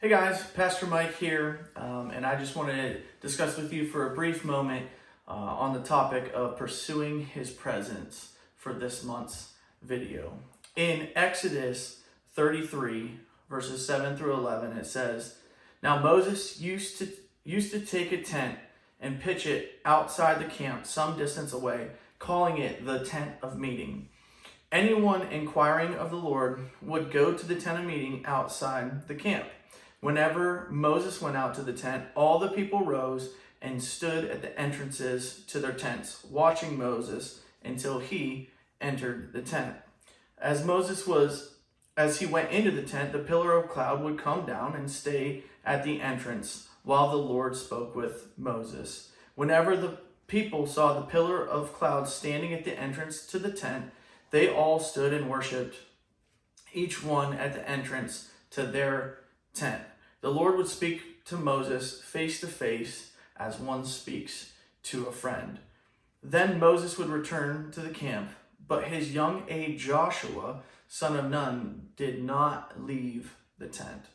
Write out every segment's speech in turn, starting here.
Hey guys, Pastor Mike here, and I just wanted to discuss with you for a brief moment on the topic of pursuing His presence for this month's video. In Exodus 33, verses 7 through 11, it says, "Now Moses used to take a tent and pitch it outside the camp some distance away, calling it the tent of meeting. Anyone inquiring of the Lord would go to the tent of meeting outside the camp. Whenever Moses went out to the tent, all the people rose and stood at the entrances to their tents, watching Moses until he entered the tent. As he went into the tent, the pillar of cloud would come down and stay at the entrance while the Lord spoke with Moses. Whenever the people saw the pillar of cloud standing at the entrance to the tent, they all stood and worshipped, each one at the entrance to their tent. The Lord would speak to Moses face to face as one speaks to a friend. Then Moses would return to the camp, but his young aide Joshua, son of Nun, did not leave the tent."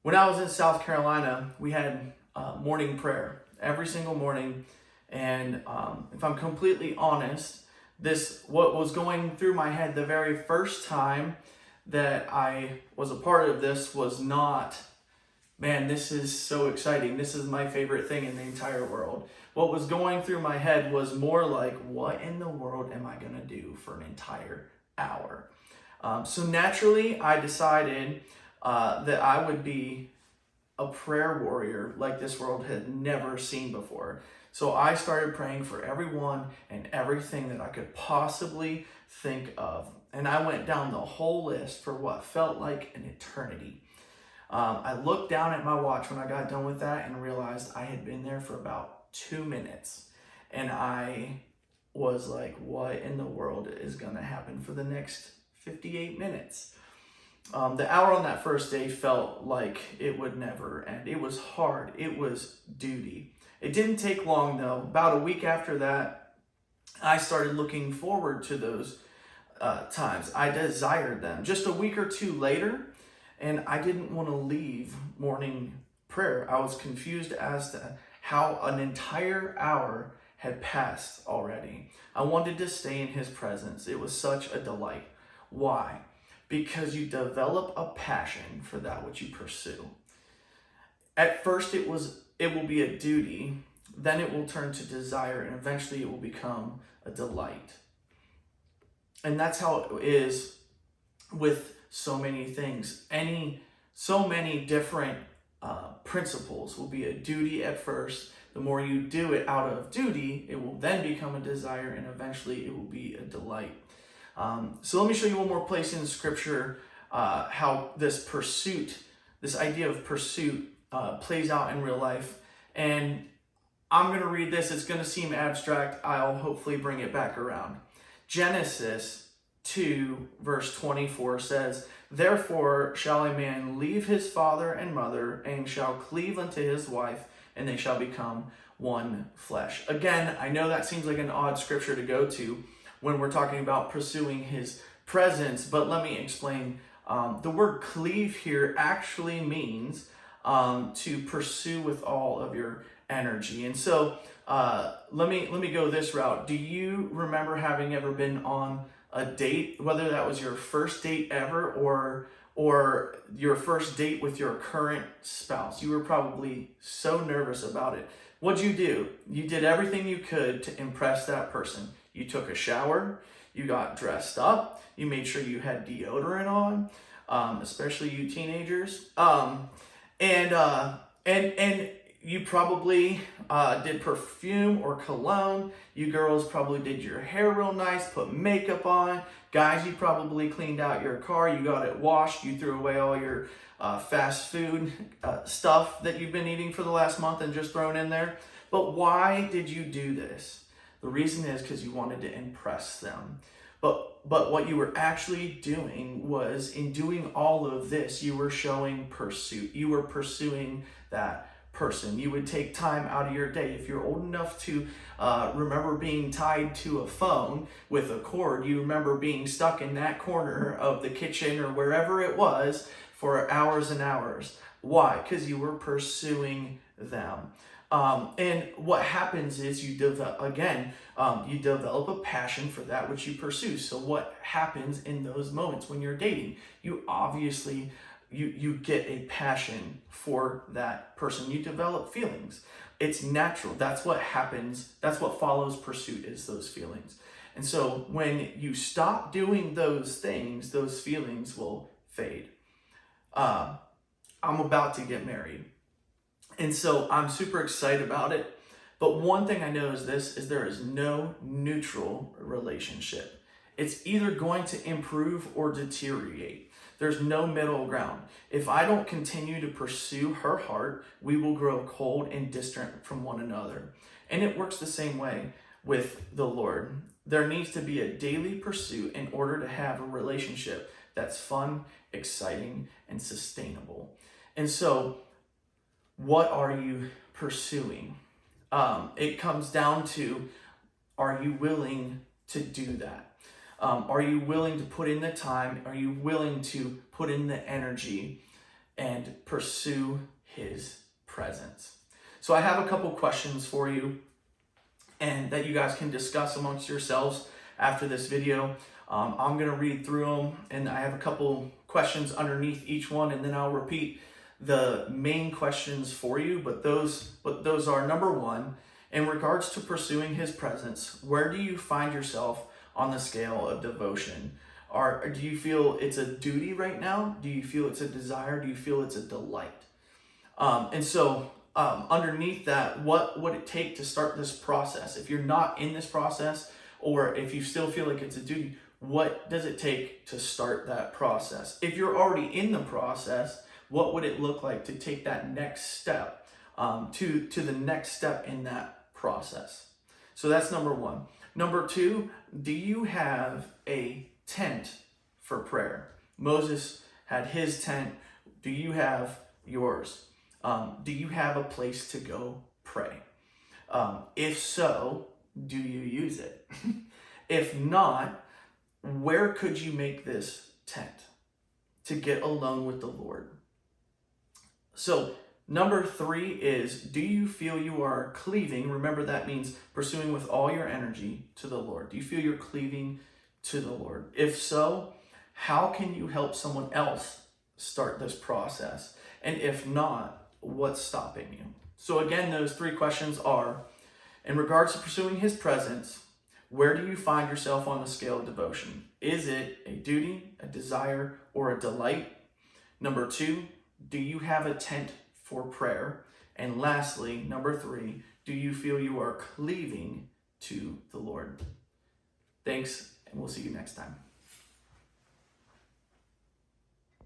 When I was in South Carolina, we had morning prayer every single morning. And if I'm completely honest, what was going through my head the very first time that I was a part of this was not, man, this is so exciting. This is my favorite thing in the entire world. What was going through my head was more like, what in the world am I going to do for an entire hour? So naturally, I decided that I would be a prayer warrior like this world had never seen before. So I started praying for everyone and everything that I could possibly think of. And I went down the whole list for what felt like an eternity. I looked down at my watch when I got done with that and realized I had been there for about 2 minutes. And I was like, what in the world is going to happen for the next 58 minutes? The hour on that first day felt like it would never end. It was hard. It was duty. It didn't take long though. About a week after that, I started looking forward to those times. I desired them. Just a week or two later, and I didn't want to leave morning prayer. I was confused as to how an entire hour had passed already. I wanted to stay in His presence. It was such a delight. Why? Because you develop a passion for that which you pursue. At first it will be a duty, then it will turn to desire, and eventually it will become a delight. And that's how it is with so many things. So many different principles will be a duty at first. The more you do it out of duty, it will then become a desire, and eventually it will be a delight. So let me show you one more place in Scripture how this idea of pursuit plays out in real life. And I'm going to read this. It's going to seem abstract. I'll hopefully bring it back around. Genesis 2, verse 24 says, "Therefore shall a man leave his father and mother, and shall cleave unto his wife, and they shall become one flesh." Again, I know that seems like an odd scripture to go to when we're talking about pursuing His presence, but let me explain. The word cleave here actually means to pursue with all of your energy. And so let me go this route. Do you remember having ever been on a date, whether that was your first date ever or your first date with your current spouse? You were probably so nervous about it. What'd you do? You did everything you could to impress that person. You took a shower, you got dressed up, you made sure you had deodorant on, especially you teenagers, and you probably did perfume or cologne. You girls probably did your hair real nice, put makeup on. Guys, you probably cleaned out your car, you got it washed, you threw away all your fast food stuff that you've been eating for the last month and just thrown in there. But why did you do this? The reason is because you wanted to impress them. But what you were actually doing was, in doing all of this, you were showing pursuit. You were pursuing that person. You would take time out of your day. If you're old enough to remember being tied to a phone with a cord, you remember being stuck in that corner of the kitchen or wherever it was for hours and hours. Why? Because you were pursuing them. And what happens is you develop a passion for that which you pursue. So what happens in those moments when you're dating? You obviously you get a passion for that person. You develop feelings. It's natural. That's what happens. That's what follows pursuit, is those feelings. And so when you stop doing those things, those feelings will fade. I'm about to get married, and so I'm super excited about it. But one thing I know is there is no neutral relationship. It's either going to improve or deteriorate. There's no middle ground. If I don't continue to pursue her heart, we will grow cold and distant from one another. And it works the same way with the Lord. There needs to be a daily pursuit in order to have a relationship that's fun, exciting, and sustainable. And so, what are you pursuing? It comes down to, are you willing to do that? Are you willing to put in the time? Are you willing to put in the energy and pursue his presence? So I have a couple questions for you, and that you guys can discuss amongst yourselves after this video. I'm going to read through them, and I have a couple questions underneath each one, and then I'll repeat the main questions for you. But those are: number one, in regards to pursuing his presence, where do you find yourself on the scale of devotion? Or do you feel it's a duty right now? Do you feel it's a desire? Do you feel it's a delight? Underneath that, what would it take to start this process? If you're not in this process, or if you still feel like it's a duty, what does it take to start that process? If you're already in the process, what would it look like to take that next step, to the next step in that process? So that's number one. Number two, do you have a tent for prayer? Moses had his tent. Do you have yours? Do you have a place to go pray? If so, do you use it? If not, where could you make this tent to get alone with the Lord? So number three is, do you feel you are cleaving? Remember, that means pursuing with all your energy to the Lord. Do you feel you're cleaving to the Lord? If so, how can you help someone else start this process? And if not, what's stopping you? So again, those three questions are, in regards to pursuing his presence, where do you find yourself on the scale of devotion? Is it a duty, a desire, or a delight? Number two, do you have a tent for prayer? And lastly, number three, do you feel you are cleaving to the Lord? Thanks, and we'll see you next time.